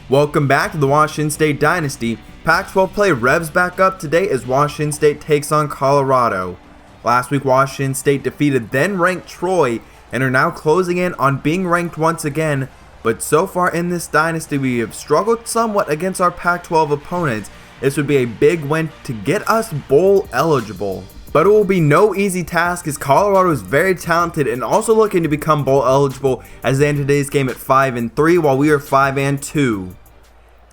Welcome back to the Washington State Dynasty. Pac-12 play revs back up today as Washington State takes on Colorado. Last week, Washington State defeated then-ranked Troy and are now closing in on being ranked once again. But so far in this dynasty, we have struggled somewhat against our Pac-12 opponents. This would be a big win to get us bowl eligible. But it will be no easy task as Colorado is very talented and also looking to become bowl eligible as they end today's game at 5-3 while we are 5-2.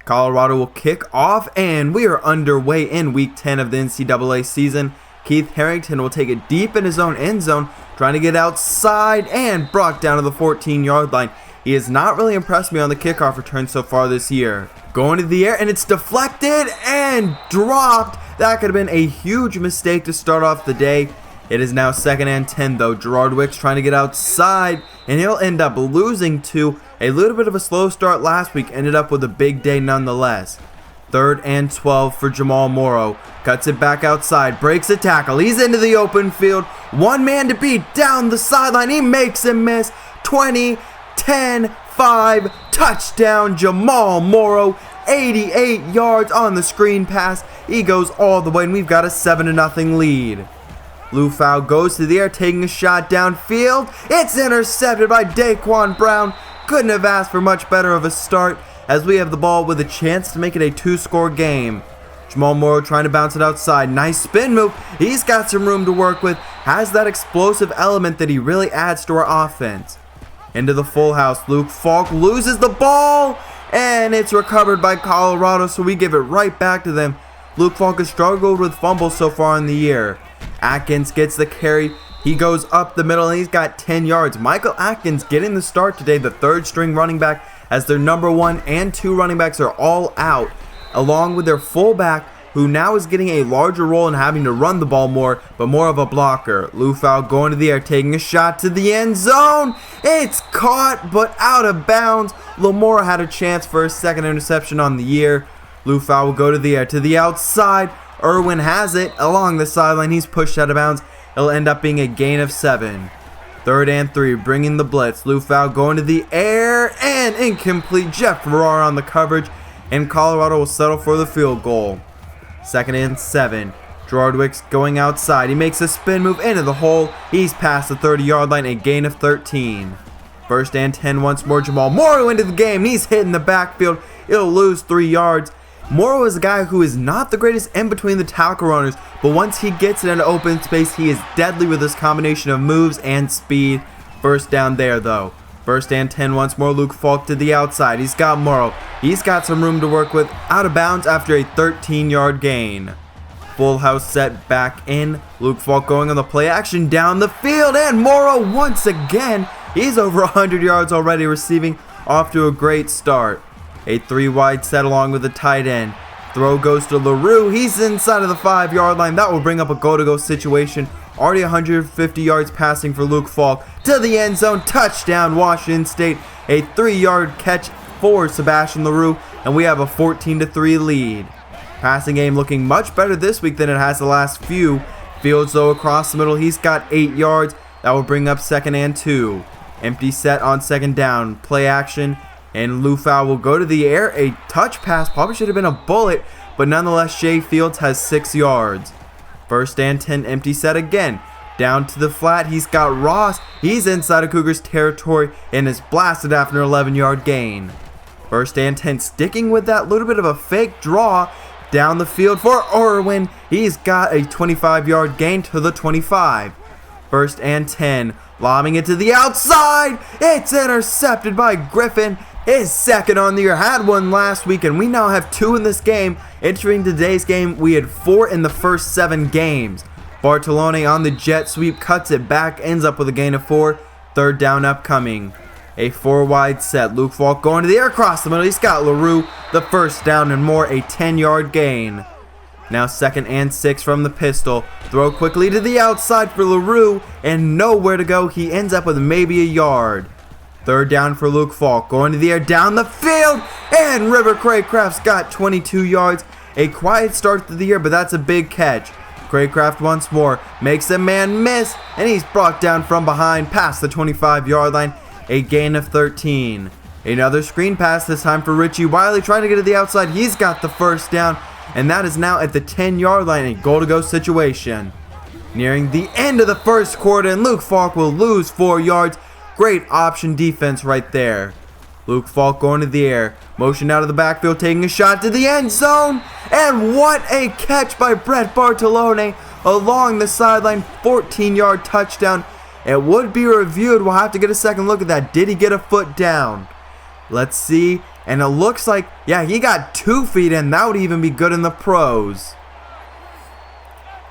Colorado will kick off and we are underway in week 10 of the NCAA season. Keith Harrington will take it deep in his own end zone, trying to get outside and brought down to the 14-yard line. He has not really impressed me on the kickoff return so far this year. Going to the air and it's deflected and dropped. That could have been a huge mistake to start off the day. It is now 2nd and 10 though. Gerard Wicks trying to get outside and he'll end up losing to a little bit of a slow start last week. Ended up with a big day nonetheless. 3rd and 12 for Jamal Morrow. Cuts it back outside. Breaks a tackle. He's into the open field. One man to beat down the sideline. He makes him miss. 20, 10, 5. Touchdown Jamal Morrow. 88 yards on the screen pass. He goes all the way and we've got a 7-0 lead. Lufau goes to the air taking a shot downfield. It's intercepted by Daquan Brown. Couldn't have asked for much better of a start as we have the ball with a chance to make it a 2-score game. Jamal Morrow trying to bounce it outside. Nice spin move. He's got some room to work with. Has that explosive element that he really adds to our offense. Into the full house. Luke Falk loses the ball. And it's recovered by Colorado, so we give it right back to them. Luke Falk has struggled with fumbles so far in the year. Atkins gets the carry. He goes up the middle and he's got 10 yards. Michael Atkins getting the start today, the 3rd string running back, as their number 1 and 2 running backs are all out, along with their fullback, who now is getting a larger role in having to run the ball more, but more of a blocker. Lufau going to the air, taking a shot to the end zone. It's caught, but out of bounds. Lamora had a chance for his 2nd interception on the year. Lufau will go to the air, to the outside. Irwin has it along the sideline. He's pushed out of bounds. It'll end up being a gain of 7. 3rd and 3, bringing the blitz. Lufau going to the air and incomplete. Jeff Farrar on the coverage, and Colorado will settle for the field goal. 2nd and 7. Gerard Wicks going outside. He makes a spin move into the hole. He's past the 30-yard line, a gain of 13. 1st and 10 once more. Jamal Morrow into the game. He's hitting the backfield. It'll lose 3 yards. Morrow is a guy who is not the greatest in between the tackle runners, but once he gets it into open space, he is deadly with his combination of moves and speed. 1st down there though. 1st and 10 once more. Luke Falk to the outside. He's got Morrow. He's got some room to work with. Out of bounds after a 13-yard gain. Full house set back in. Luke Falk going on the play action down the field. And Morrow once again. He's over 100 yards already receiving. Off to a great start. A 3-wide set along with the tight end. Throw goes to LaRue. He's inside of the 5-yard line. That will bring up a go-to-go situation. Already 150 yards passing for Luke Falk. To the end zone. Touchdown Washington State. A 3-yard catch for Sebastian LaRue. And we have a 14-3 lead. Passing game looking much better this week than it has the last few. Fields though across the middle. He's got 8 yards. That will bring up 2nd and 2. Empty set on 2nd down. Play action. And Lufau will go to the air. A touch pass. Probably should have been a bullet. But nonetheless, Shea Fields has 6 yards. 1st and 10. Empty set again. Down to the flat. He's got Ross. He's inside of Cougars territory and is blasted after an 11-yard gain. 1st and 10. Sticking with that little bit of a fake draw. Down the field for Irwin. He's got a 25-yard gain to the 25. 1st and 10. Lobbing it to the outside. It's intercepted by Griffin. His 2nd on the year. Had one last week, and we now have 2 in this game. Entering today's game, we had 4 in the first 7 games. Bartolone on the jet sweep. Cuts it back. Ends up with a gain of 4. 3rd down upcoming. A 4-wide set. Luke Falk going to the air across the middle. He's got LaRue. The 1st down and more. A 10-yard gain. Now 2nd and 6 from the pistol. Throw quickly to the outside for LaRue. And nowhere to go. He ends up with maybe a yard. 3rd down for Luke Falk. Going to the air down the field. And River Craycraft's got 22 yards. A quiet start to the year, but that's a big catch. Craycraft once more. Makes a man miss. And he's brought down from behind past the 25-yard line. A gain of 13. Another screen pass, this time for Richie Wiley, trying to get to the outside. He's got the first down, and that is now at the 10-yard line, a goal-to-go situation. Nearing the end of the first quarter, and Luke Falk will lose 4 yards. Great option defense right there. Luke Falk going to the air, motion out of the backfield, taking a shot to the end zone, and what a catch by Brett Bartolone along the sideline, 14-yard touchdown. It would be reviewed. We'll have to get a second look at that. Did he get a foot down? Let's see. And it looks like, yeah, he got 2 feet in. That would even be good in the pros.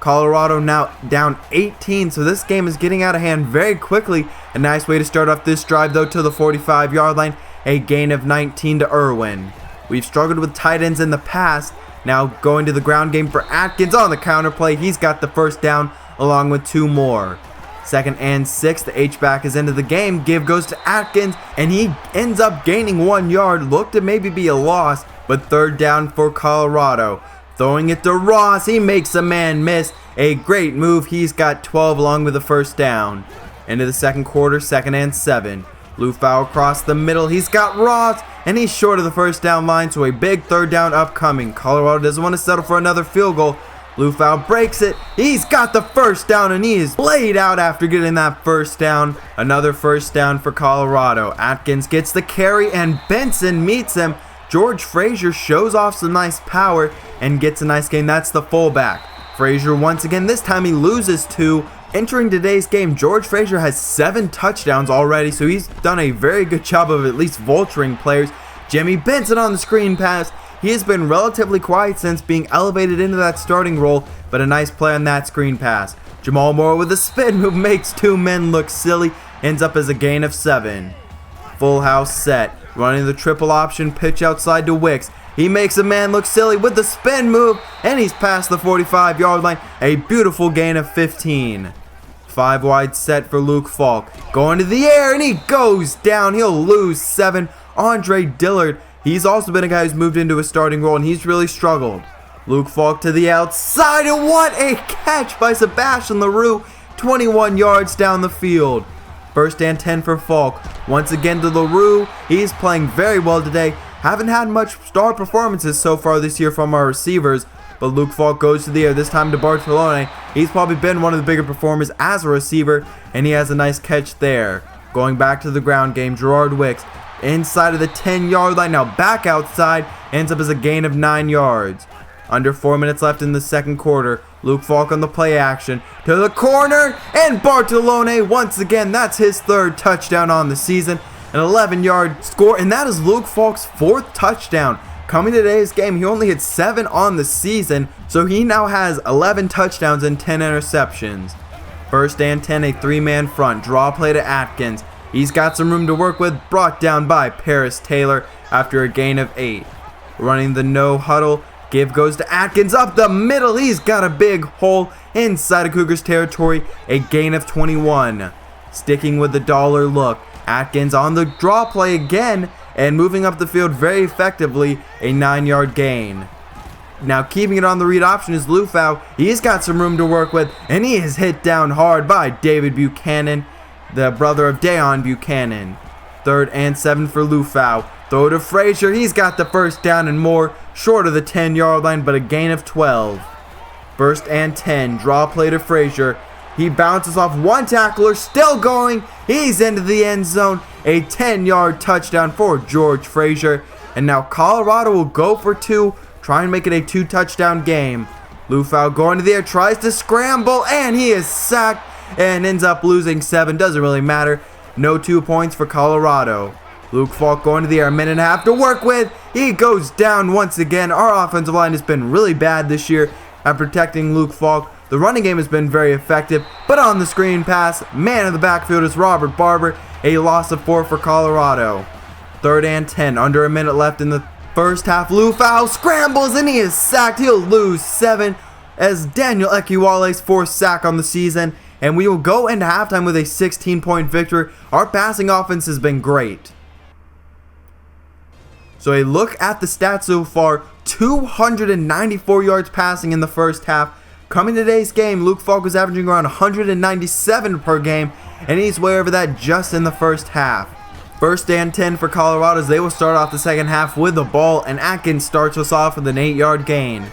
Colorado now down 18, so this game is getting out of hand very quickly. A nice way to start off this drive, though, to the 45-yard line. A gain of 19 to Irwin. We've struggled with tight ends in the past. Now going to the ground game for Atkins on the counter play. He's got the first down along with 2 more. 2nd and 6, the H-back is into the game. Give goes to Atkins, and he ends up gaining 1 yard. Looked to maybe be a loss, but 3rd down for Colorado. Throwing it to Ross, he makes a man miss. A great move, he's got 12 along with the first down. Into the second quarter, 2nd and 7. Lufau across the middle, he's got Ross, and he's short of the first down line, so a big 3rd down upcoming. Colorado doesn't want to settle for another field goal. Lufau breaks it, he's got the first down, and he is played out after getting that first down. Another first down for Colorado. Atkins gets the carry, and Benson meets him. George Frazier shows off some nice power and gets a nice gain. That's the fullback. Frazier once again, this time he loses 2. Entering today's game, George Frazier has 7 touchdowns already, so he's done a very good job of at least vulturing players. Jimmy Benson on the screen pass. He has been relatively quiet since being elevated into that starting role, but a nice play on that screen pass. Jamal Moore with a spin move makes 2 men look silly, ends up as a gain of 7. Full house set, running the triple option pitch outside to Wicks. He makes a man look silly with the spin move, and he's past the 45-yard line. A beautiful gain of 15. 5 wide set for Luke Falk. Going to the air, and he goes down. He'll lose 7. Andre Dillard, he's also been a guy who's moved into a starting role, and he's really struggled. Luke Falk to the outside, and what a catch by Sebastian LaRue. 21 yards down the field. 1st and 10 for Falk. Once again to LaRue. He's playing very well today. Haven't had much star performances so far this year from our receivers, but Luke Falk goes to the air, this time to Bartolone. He's probably been one of the bigger performers as a receiver, and he has a nice catch there. Going back to the ground game, Gerard Wicks inside of the 10-yard line, now back outside, ends up as a gain of 9 yards. Under 4 minutes left in the second quarter. Luke Falk on the play action to the corner, and Bartolone once again, that's his 3rd touchdown on the season. An 11-yard score, and that is Luke Falk's 4th touchdown. Coming to today's game, he only hit 7 on the season, so he now has 11 touchdowns and 10 interceptions. 1st and 10, a 3-man front. Draw play to Atkins. He's got some room to work with, brought down by Paris Taylor after a gain of 8. Running the no huddle. Give goes to Atkins up the middle. He's got a big hole inside of Cougars territory. A gain of 21. Sticking with the dollar look. Atkins on the draw play again and moving up the field very effectively. A 9-yard gain. Now keeping it on the read option is Lufau. He's got some room to work with, and he is hit down hard by David Buchanan, the brother of Deion Buchanan. 3rd and 7 for Lufau. Throw to Frazier. He's got the first down and more. Short of the 10-yard line, but a gain of 12. 1st and 10. Draw play to Frazier. He bounces off one tackler. Still going. He's into the end zone. A 10-yard touchdown for George Frazier. And now Colorado will go for 2. Try and make it a 2-touchdown game. Lufau going to the air. Tries to scramble. And he is sacked. And ends up losing 7. Doesn't really matter. No 2 points for Colorado. Luke Falk going to the air, a minute and a half to work with. He goes down once again. Our offensive line has been really bad this year at protecting Luke Falk. The running game has been very effective, but on the screen pass, man in the backfield is Robert Barber. A loss of 4 for Colorado. 3rd and 10, under a minute left in the first half. Lufau scrambles and he is sacked. He'll lose 7 as Daniel Ekiwale's 4th sack on the season. And we will go into halftime with a 16-point victory. Our passing offense has been great. So a look at the stats so far, 294 yards passing in the first half. Coming to today's game, Luke Falk was averaging around 197 per game, and he's way over that just in the first half. First and 10 for Colorado as they will start off the second half with the ball, and Atkins starts us off with an 8-yard gain.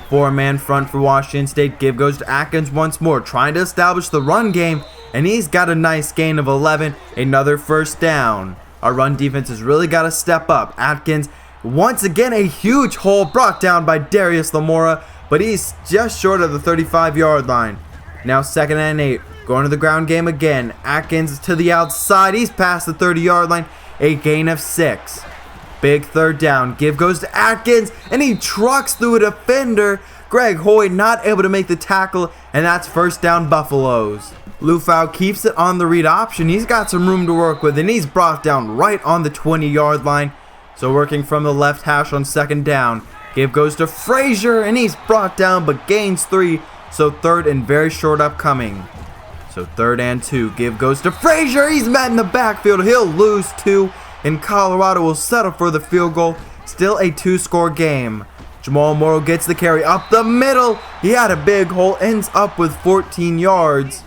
4-man front for Washington State. Give goes to Atkins once more, trying to establish the run game, and he's got a nice gain of 11, another first down. Our run defense has really got to step up. Atkins, once again, a huge hole brought down by Darius Lamora, but he's just short of the 35-yard line. Now 2nd and 8, going to the ground game again. Atkins to the outside, he's past the 30-yard line, a gain of 6. Big third down. Give goes to Atkins, and he trucks through a defender. Greg Hoy not able to make the tackle, and that's first down Buffaloes. Lufau keeps it on the read option. He's got some room to work with, and he's brought down right on the 20-yard line. So working from the left hash on 2nd down. Give goes to Frazier, and he's brought down but gains 3. So 3rd and very short upcoming. So 3rd and 2. Give goes to Frazier. He's met in the backfield. He'll lose 2. And Colorado will settle for the field goal. Still a 2-score game. Jamal Morrow gets the carry up the middle. He had a big hole. Ends up with 14 yards.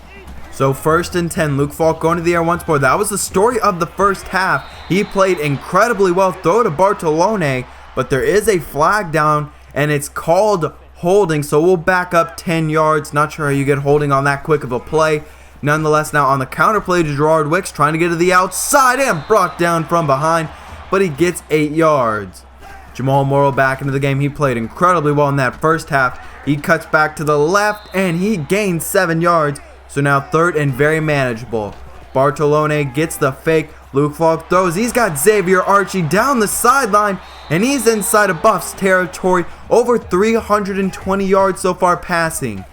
So 1st and 10. Luke Falk going to the air once more. That was the story of the first half. He played incredibly well. Throw to Bartolone. But there is a flag down. And it's called holding. So we'll back up 10 yards. Not sure how you get holding on that quick of a play. Nonetheless, now on the counter play to Gerard Wicks, trying to get to the outside and brought down from behind, but he gets 8 yards. Jamal Morrow back into the game. He played incredibly well in that first half. He cuts back to the left and he gains 7 yards. So now 3rd and very manageable. Bartolone gets the fake. Luke Falk throws. He's got Xavier Archie down the sideline, and he's inside of Buffs territory. Over 320 yards so far passing.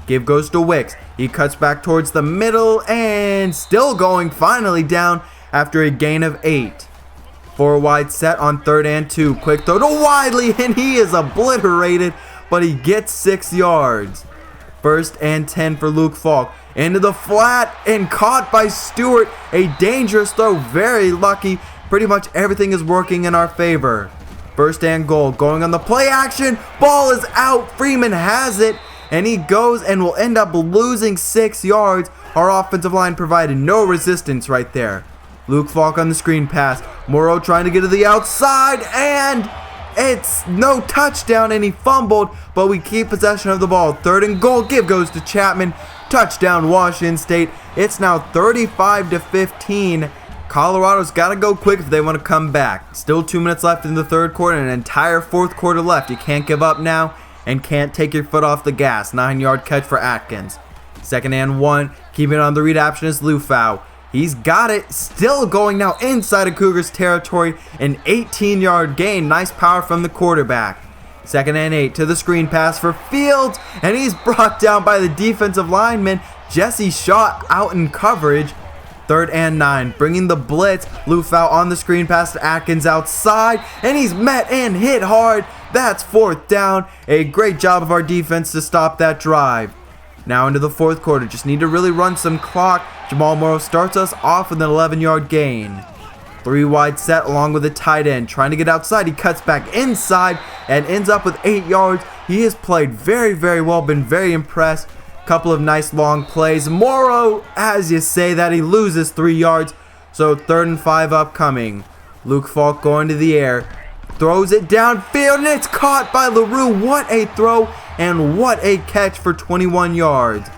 Give goes to Wicks. He cuts back towards the middle and still going, finally down after a gain of 8. 4 wide set on 3rd and 2. Quick throw to Wiley, and he is obliterated, but he gets 6 yards. 1st and 10 for Luke Falk. Into the flat and caught by Stewart. A dangerous throw, very lucky. Pretty much everything is working in our favor. 1st and goal, going on the play action. Ball is out. Freeman has it. And he goes and will end up losing 6 yards. Our offensive line provided no resistance right there. Luke Falk on the screen pass. Morrow trying to get to the outside. And it's no touchdown. And he fumbled. But we keep possession of the ball. 3rd and goal. Give goes to Chapman. Touchdown Washington State. It's now 35-15. Colorado's got to go quick if they want to come back. Still 2 minutes left in the 3rd quarter and an entire 4th quarter left. You can't give up now. And can't take your foot off the gas. 9-yard catch for Atkins. 2nd and 1. Keeping it on the read option is Lufau. He's got it. Still going now inside of Cougars territory. An 18-yard gain. Nice power from the quarterback. 2nd and 8 to the screen pass for Fields. And he's brought down by the defensive lineman. Jesse Shaw out in coverage. 3rd and 9. Bringing the blitz. Lufau on the screen pass to Atkins outside. And he's met and hit hard. That's 4th down. A great job of our defense to stop that drive. Now into the 4th quarter. Just need to really run some clock. Jamal Morrow starts us off with an 11-yard gain. 3 wide set along with a tight end. Trying to get outside. He cuts back inside and ends up with 8 yards. He has played very, very well. Been very impressed. Couple of nice long plays. Morrow, as you say that, he loses 3 yards. So 3rd and 5 upcoming. Luke Falk going to the air. Throws it downfield, and it's caught by LaRue. What a throw, and what a catch for 21 yards.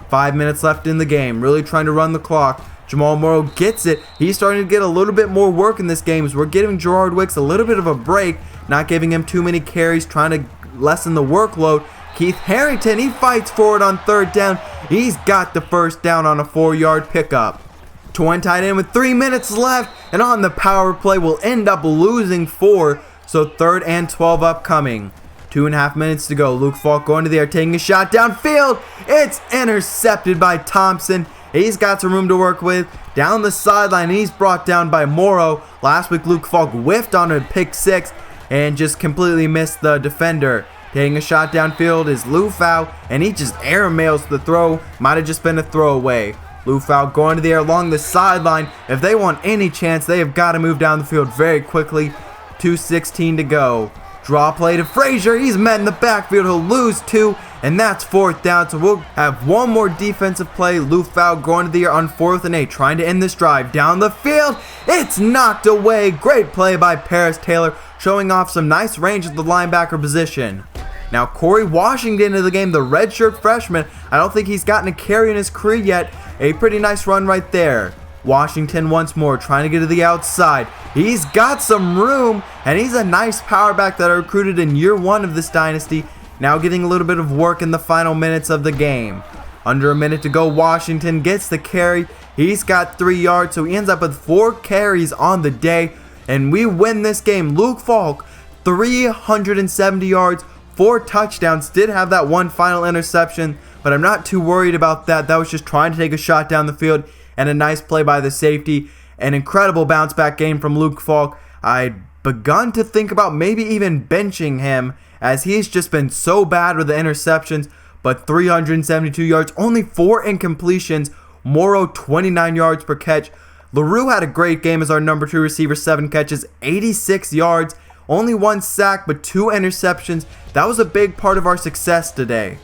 5 minutes left in the game. Really trying to run the clock. Jamal Morrow gets it. He's starting to get a little bit more work in this game as we're giving Gerard Wicks a little bit of a break. Not giving him too many carries. Trying to lessen the workload. Keith Harrington, he fights for it on 3rd down. He's got the first down on a 4-yard pickup. Twin tight end with 3 minutes left, and on the power play will end up losing 4. So 3rd and 12 upcoming. 2.5 minutes to go. Luke Falk going to the air, taking a shot downfield. It's intercepted by Thompson. He's got some room to work with. Down the sideline, he's brought down by Morrow. Last week, Luke Falk whiffed on a pick 6 and just completely missed the defender. Taking a shot downfield is Lufau, and he just airmails the throw. Might have just been a throwaway. Lufau going to the air along the sideline. If they want any chance, they have got to move down the field very quickly. 2:16 to go. Draw play to Frazier. He's met in the backfield. He'll lose 2, and that's 4th down, so we'll have one more defensive play. Lou Fowl going to the air on 4th and 8, trying to end this drive down the field. It's knocked away. Great play by Paris Taylor, showing off some nice range at the linebacker position. Now Corey Washington into the game, the redshirt freshman. I don't think he's gotten a carry in his career yet. A pretty nice run right there. Washington once more, trying to get to the outside. He's got some room, and he's a nice power back that I recruited in year 1 of this dynasty. Now getting a little bit of work in the final minutes of the game. Under a minute to go, Washington gets the carry. He's got 3 yards, so he ends up with 4 carries on the day, and we win this game. Luke Falk, 370 yards, 4 touchdowns. Did have that one final interception, but I'm not too worried about that. That was just trying to take a shot down the field, and a nice play by the safety. An incredible bounce back game from Luke Falk. I'd begun to think about maybe even benching him, as he's just been so bad with the interceptions, but 372 yards, only 4 incompletions. Morrow, 29 yards per catch. LaRue had a great game as our number 2 receiver, 7 catches, 86 yards, only 1 sack, but 2 interceptions. That was a big part of our success today.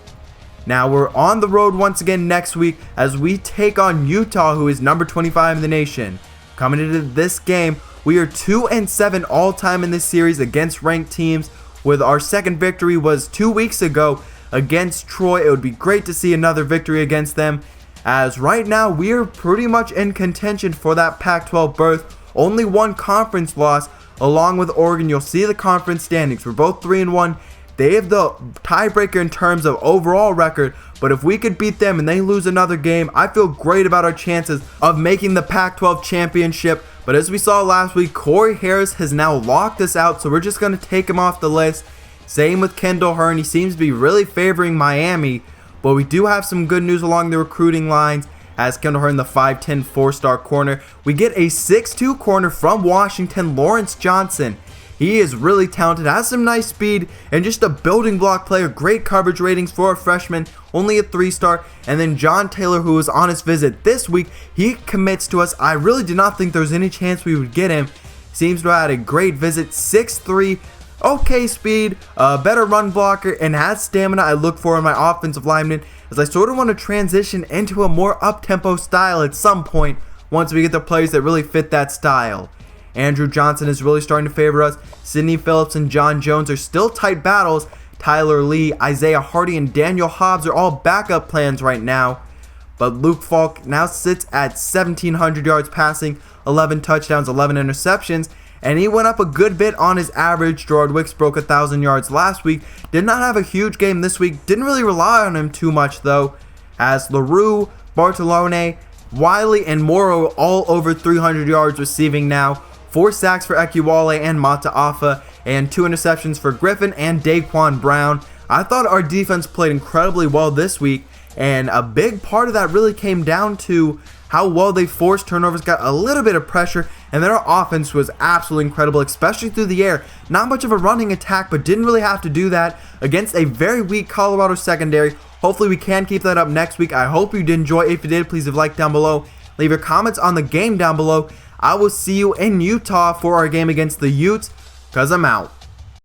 Now we're on the road once again next week as we take on Utah, who is number 25 in the nation. Coming into this game, we are 2-7 all time in this series against ranked teams, with our second victory was 2 weeks ago against Troy. It would be great to see another victory against them, as right now we are pretty much in contention for that Pac-12 berth. Only 1 conference loss along with Oregon. You'll see the conference standings. We're both 3-1. They have the tiebreaker in terms of overall record, but if we could beat them and they lose another game, I feel great about our chances of making the Pac-12 championship. But as we saw last week, Corey Harris has now locked us out, so we're just going to take him off the list. Same with Kendall Hearn. He seems to be really favoring Miami, but we do have some good news along the recruiting lines, as Kendall Hearn, the 5'10", 4-star corner. We get a 6'2" corner from Washington, Lawrence Johnson. He is really talented, has some nice speed, and just a building block player. Great coverage ratings for a freshman, only a 3-star. And then John Taylor, who was on his visit this week, he commits to us. I really did not think there was any chance we would get him. Seems to have had a great visit, 6'3", okay speed, better run blocker, and has stamina I look for in my offensive lineman, as I sort of want to transition into a more up-tempo style at some point once we get the players that really fit that style. Andrew Johnson is really starting to favor us. Sidney Phillips and John Jones are still tight battles. Tyler Lee, Isaiah Hardy, and Daniel Hobbs are all backup plans right now. But Luke Falk now sits at 1,700 yards passing, 11 touchdowns, 11 interceptions, and he went up a good bit on his average. Gerard Wicks broke 1,000 yards last week. Did not have a huge game this week. Didn't really rely on him too much though, as LaRue, Bartolone, Wiley, and Morrow all over 300 yards receiving now. 4 sacks for Ekiwale and Mataafa, and 2 interceptions for Griffin and Daquan Brown. I thought our defense played incredibly well this week, and a big part of that really came down to how well they forced turnovers, got a little bit of pressure, and their offense was absolutely incredible, especially through the air. Not much of a running attack, but didn't really have to do that against a very weak Colorado secondary. Hopefully we can keep that up next week. I hope you did enjoy. If you did, please leave a like down below. Leave your comments on the game down below. I will see you in Utah for our game against the Utes, because I'm out.